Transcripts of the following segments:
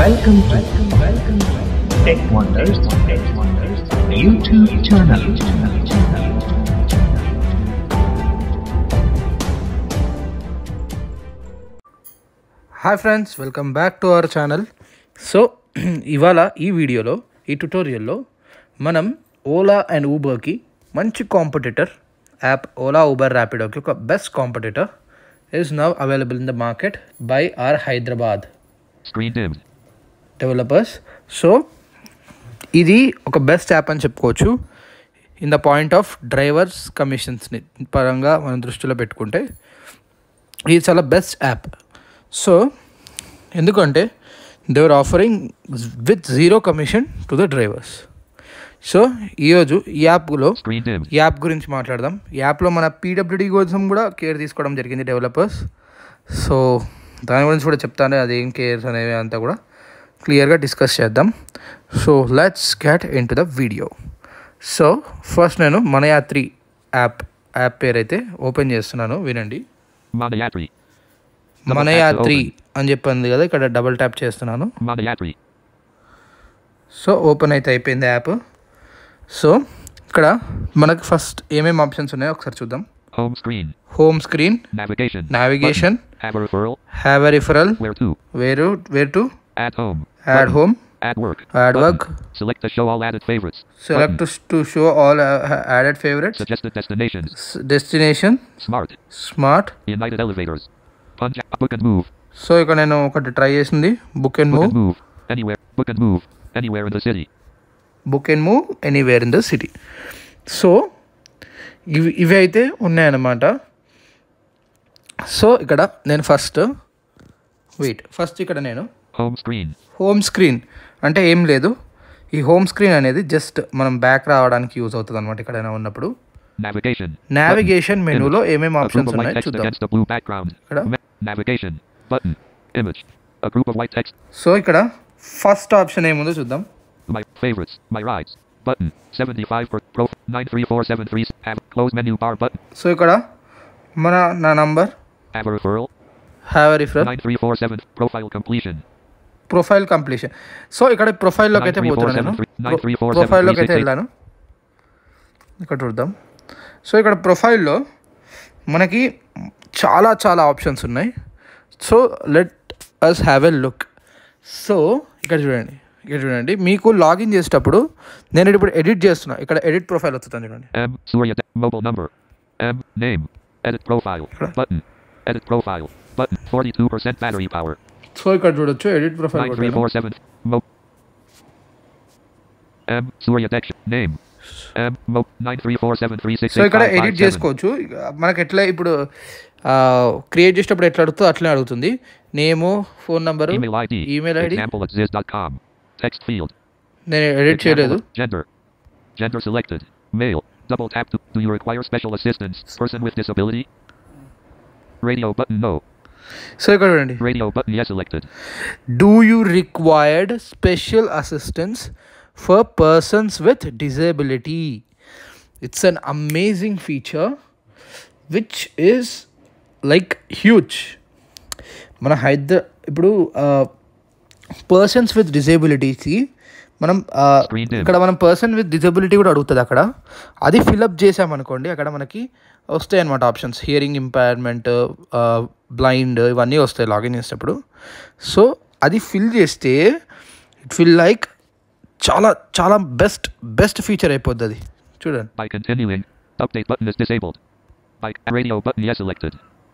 Welcome to Tech Wonders YouTube channel. Hi friends, welcome back to our channel. So ఇవాళ ఈ వీడియోలో ఈ ట్యుటోరియల్లో మనం ఓలా అండ్ ఊబర్కి మంచి కాంపిటీటర్ యాప్ ఓలా ఊబర్ ర్యాపిడోకి ఒక best competitor is now available in the market by our Hyderabad developers. So ఇది ఒక బెస్ట్ యాప్ అని చెప్పుకోవచ్చు in the point of drivers కమిషన్స్ని పరంగా మనం దృష్టిలో పెట్టుకుంటే ఇది చాలా బెస్ట్ యాప్. సో ఎందుకంటే they are offering with zero commission to the drivers. So ఈరోజు ఈ యాప్ గురించి మాట్లాడదాం. ఈ యాప్లో మన పీడబ్ల్యూడీ కోసం కూడా కేర్ తీసుకోవడం జరిగింది డెవలపర్స్. సో దాని గురించి కూడా చెప్తాను, అదేం కేర్స్ అనేవి అంతా కూడా క్లియర్గా డిస్కస్ చేద్దాం. So let's get in to the video. So first నేను మనయాత్రి యాప్ పేరైతే ఓపెన్ చేస్తున్నాను, వినండి. మనయాత్రి అని చెప్పింది కదా, ఇక్కడ డబుల్ ట్యాప్ చేస్తున్నాను. సో ఓపెన్ అయితే అయిపోయింది యాప్. సో ఇక్కడ మనకు ఫస్ట్ ఏమేమి ఆప్షన్స్ ఉన్నాయో ఒకసారి చూద్దాం. Home screen, navigation, have a referral, where to, add home, add work, select to show all added favorites, to show all added favorites, suggested destination, smart, United Elevators, punch, book and move. So ఇక్కడ నేను ఒకటి try చేసింది book and move anywhere in the city, book and move anywhere in the city. So ఇవి అయితే ఉన్నాయన్నమాట. So ఇక్కడ నేను first ఇక్కడ నేను హోమ్ స్క్రీన్ అంటే ఏం లేదు. ఈ హోమ్ స్క్రీన్ అనేది జస్ట్ మనం బ్యాక్ రావడానికి యూజ్ అవుతుంది అనమాట. ఎక్కడైనా ఉన్నప్పుడు నావిగేషన్ మెనూలో ఏమేమి ఆప్షన్స్ ఉన్నాయో చూద్దాం. సో ఇక్కడ ఫస్ట్ ఆప్షన్ ఏముందో చూద్దాం. My favorites, my rides, button, 75 pro 93473 have close menu bar button. So ఇక్కడ నా number, have a referral, 9347 profile completion. So ఇక్కడ ప్రొఫైల్లోకి అయితే పోతున్నాను, ప్రొఫైల్లోకి అయితే వెళ్ళాను. ఇక్కడ చూద్దాం. సో ఇక్కడ ప్రొఫైల్లో మనకి చాలా ఆప్షన్స్ ఉన్నాయి. So let us have a look. So ఇక్కడ చూడండి మీకు లాగిన్ చేసేటప్పుడు నేను ఇప్పుడు ఎడిట్ చేస్తున్నా. ఇక్కడ ఎడిట్ ప్రొఫైల్ వస్తుంది చూడండి. Mobile number, name, edit profile, button, 42% battery power. So ఇక్కడ చూడొచ్చు ఎడిట్ ప్రొఫైల్ 9347 name 9347368. సో ఇక్కడ ఎడిట్ చేసుకోవచ్చు. మనకి ఎట్లా ఇప్పుడు క్రియేట్ చేసేటప్పుడు ఎట్లా అడుగుతుందో అట్లే అడుగుతుంది. Name, phone number, email ID. Text field. నేను ఎడిట్ చేయలేదు. Gender selected. Male. Double tap to. Do you require special assistance? Person with disability. Radio button no. So ఇక్కడ చూడండి. Radio button yes selected. Do you required special assistance for persons with disability? It's an amazing feature which is like huge. మన ఇప్పుడు persons with డిజేబిలిటీకి మనం ఇక్కడ మనం person with disability కూడా అడుగుతుంది. అక్కడ అది ఫిల్అప్ చేసామనుకోండి, అక్కడ మనకి వస్తాయి అన్నమాట ఆప్షన్స్. హియరింగ్ ఇంపైర్మెంట్, బ్లైండ్, ఇవన్నీ వస్తాయి లాగిన్ చేసేటప్పుడు. సో అది ఫిల్ చేస్తే ఇట్ ఫీల్ లైక్ చాలా బెస్ట్ ఫీచర్ అయిపోద్ది అది. చూడండి. By continuing, update button is disabled. By radio button yes selected.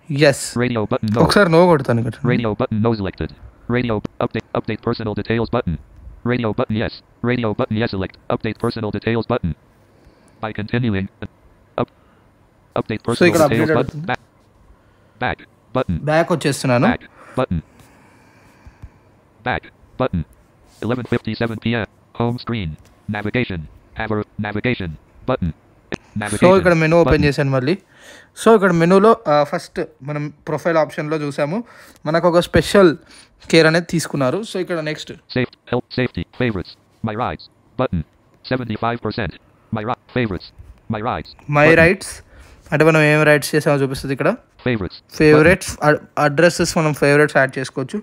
Yes. Radio button no. ఒకసారి నో కొడతాను ఇక్కడ. Radio button no selected. Radio update personal details button. Radio button yes. Radio button yes select. Update personal details button. By continuing, update personal details button. Back button. Back వచ్చేస్తున్నాను. Back button. 11:57 p.m. Home screen. Navigation. Navigation button. So ఇక్కడ menu open చేశాను మళ్ళీ. So ఇక్కడ మెనూలో first మనం profile ఆప్షన్లో చూసాము, మనకు ఒక స్పెషల్ కేర్ అనేది తీసుకున్నారు. సో ఇక్కడ next safety favorites my rides button 75% favorites my rides అంటే మనం ఏం రైట్స్ చేసామో చూపిస్తుంది ఇక్కడ. favorites అడ్రసెస్ మనం ఫేవరెట్స్ యాడ్ చేసుకోవచ్చు.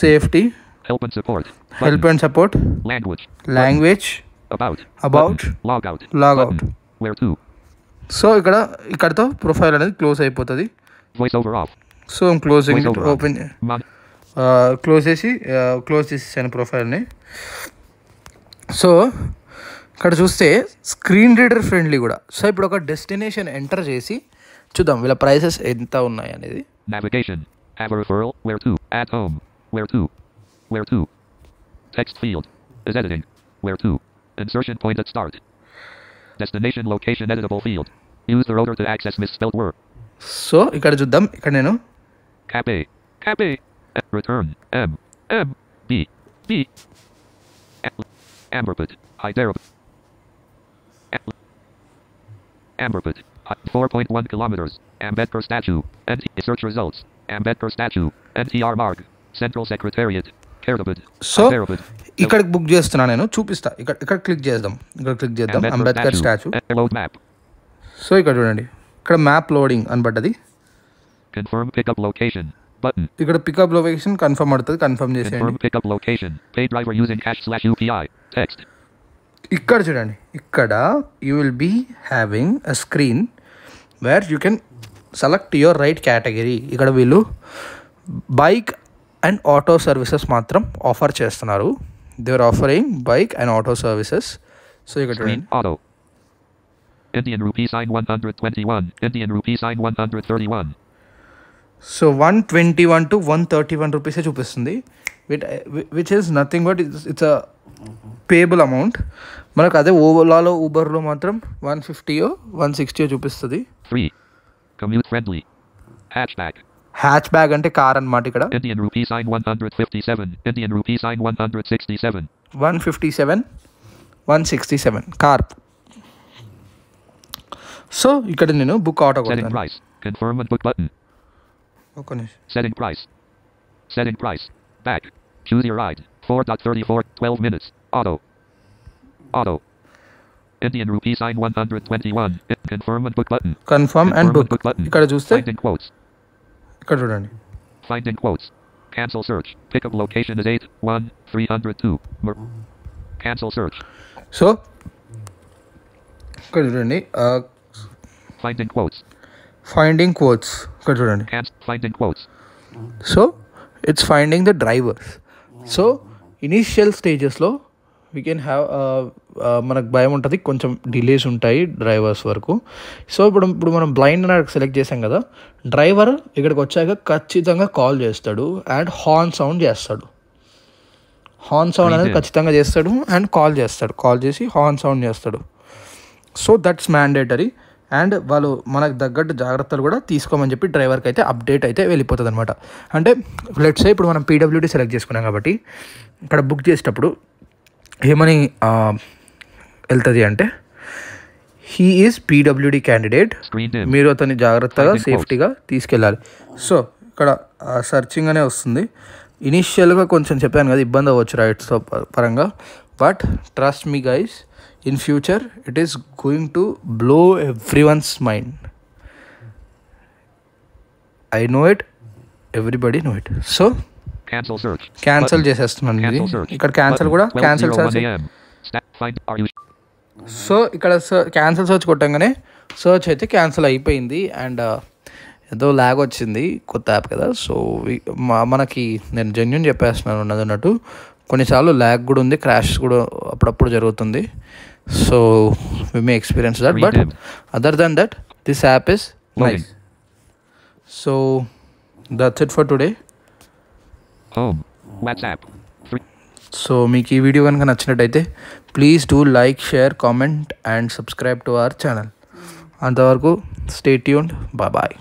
Safety Help and support. Help and support, Language. Language, About. About. Log out. Logout. Where to? So ఇక్కడతో profile అనేది క్లోజ్ అయిపోతుంది. Voice over off. So closing Voice over open on. Close చేసేసాను ప్రొఫైల్ని. So ఇక్కడ చూస్తే screen reader friendly కూడా. So ఇప్పుడు ఒక destination enter చేసి చూద్దాం వీళ్ళ ప్రైసెస్ ఎంత ఉన్నాయి అనేది. Navigation. Have a referral. Where to? At home. Where to? Where to? Text field. Is editing. Where to? Insertion point at start. Destination location editable field. Use the rotor to access misspelled word. So ఇక్కడ చూద్దాం. ఇక్కడ నేను Cafe. Cafe. Return. M. M. B. B. Amberput. Hyderabad. Amberput. 4.1 kilometers. Ambedkar statue. Search results. Ambedkar statue. NTR Marg. Central Secretariat. Hyderabad. So ఇక్కడ book చేస్తున్నా నేను, చూపిస్తా. ఇక్కడ click చేద్దాం. Ambedkar statue. Load map. So ఇక్కడ చూడండి, ఇక్కడ మ్యాప్ లోడింగ్ అని పడ్డది. Confirm pickup location. Button. ఇక్కడ పికప్ లొకేషన్ కన్ఫర్మ్ అవుతుంది. కన్ఫర్మ్ Confirm చేసేయండి. pickup location. Pay driver using #UPI. Text. ఇక్కడ చూడండి, ఇక్కడ you will be having a screen where you can select your right category. ఇక్కడ వీళ్ళు బైక్ అండ్ ఆటో సర్వీసెస్ మాత్రం offer చేస్తున్నారు. They are offering bike and auto services. So ఇక్కడ Screen చూడండి, auto. Indian rupee sign 121. Indian rupee sign 131. So 121 to 131 రూపీసే చూపిస్తుంది. Which is nothing but it's a payable amount. మనకు అదే ఓలాలో ఊబర్లో మాత్రం 150 160 చూపిస్తుంది. 3. Commute friendly. Hatchback. Hatch bag అంటే car అన్నమాట. ఇక్కడ Indian rupee sign 157. Indian rupee sign 167. 157 167 car. So ఇక్కడ నేను బుక్ ఆటో Setting కొడతాను. price. Confirm and book button. ఒక నిమిషం. Setting price. Setting price. Back. Choose your ride. 4.34. 12 minutes. Auto. Auto. Indian rupee sign 121. Confirm and book button. Confirm and Confirm and book. button. ఇక్కడ చూస్తే Finding quotes. ఇక్కడ చూడండి, Finding quotes. Cancel search. Pickup location is 81302. Cancel search. So ఇక్కడ చూడండి, Finding quotes. Finding codes. ఇక్కడ చూడండి, Finding quotes. So it's finding the drivers. So initial స్టేజెస్లో we can have మనకు భయం ఉంటుంది, కొంచెం డిలేస్ ఉంటాయి డ్రైవర్స్ వరకు. సో ఇప్పుడు మనం బ్లైండ్ అని సెలెక్ట్ చేసాం కదా, డ్రైవర్ ఇక్కడికి వచ్చాక ఖచ్చితంగా కాల్ చేస్తాడు అండ్ హార్న్ సౌండ్ చేస్తాడు. హార్న్ సౌండ్ అనేది ఖచ్చితంగా చేస్తాడు అండ్ కాల్ చేసి హార్న్ సౌండ్ చేస్తాడు. So that's mandatory. అండ్ వాళ్ళు మనకు తగ్గట్టు జాగ్రత్తలు కూడా తీసుకోమని చెప్పి డ్రైవర్కి అయితే అప్డేట్ అయితే వెళ్ళిపోతుంది అనమాట. అంటే లెట్స్ సే ఇప్పుడు మనం పీడబ్ల్యూడీ సెలెక్ట్ చేసుకున్నాం కాబట్టి ఇక్కడ బుక్ చేసేటప్పుడు ఏమని వెళ్తుంది అంటే, హీ ఈజ్ పీడబ్ల్యూడీ క్యాండిడేట్, మీరు అతన్ని జాగ్రత్తగా సేఫ్టీగా తీసుకెళ్ళాలి. సో ఇక్కడ సర్చింగ్ అనే వస్తుంది. ఇనీషియల్గా కొంచెం చెప్పాను కదా, ఇబ్బంది అవ్వచ్చు రైట్స్తో పరంగా, but trust me guys, in future it is going to blow everyone's mind. I know it, everybody know it. So cancel search. Cancel చేసేస్తున్నాను ఇది. ఇక్కడ క్యాన్సిల్ కూడా క్యాన్సిల్ సర్చ్. సో ఇక్కడ క్యాన్సిల్ సర్చ్ కొట్టంగానే సర్చ్ అయితే క్యాన్సిల్ అయిపోయింది. And ఏదో lag వచ్చింది, కొత్త యాప్ కదా. సో మనకి నేను జెన్యూన్ చెప్పేస్తున్నాను ఉన్నది అన్నట్టు, కొన్నిసార్లు ల్యాగ్ కూడా ఉంది, క్రాష్ కూడా అప్పుడప్పుడు జరుగుతుంది. So we may experience that, but other than that this app is nice. So that's it for today. Home. WhatsApp. So మీకు ఈ వీడియో కనుక నచ్చినట్టయితే please do like, share, comment and subscribe to our channel. అంతవరకు stay tuned. Bye.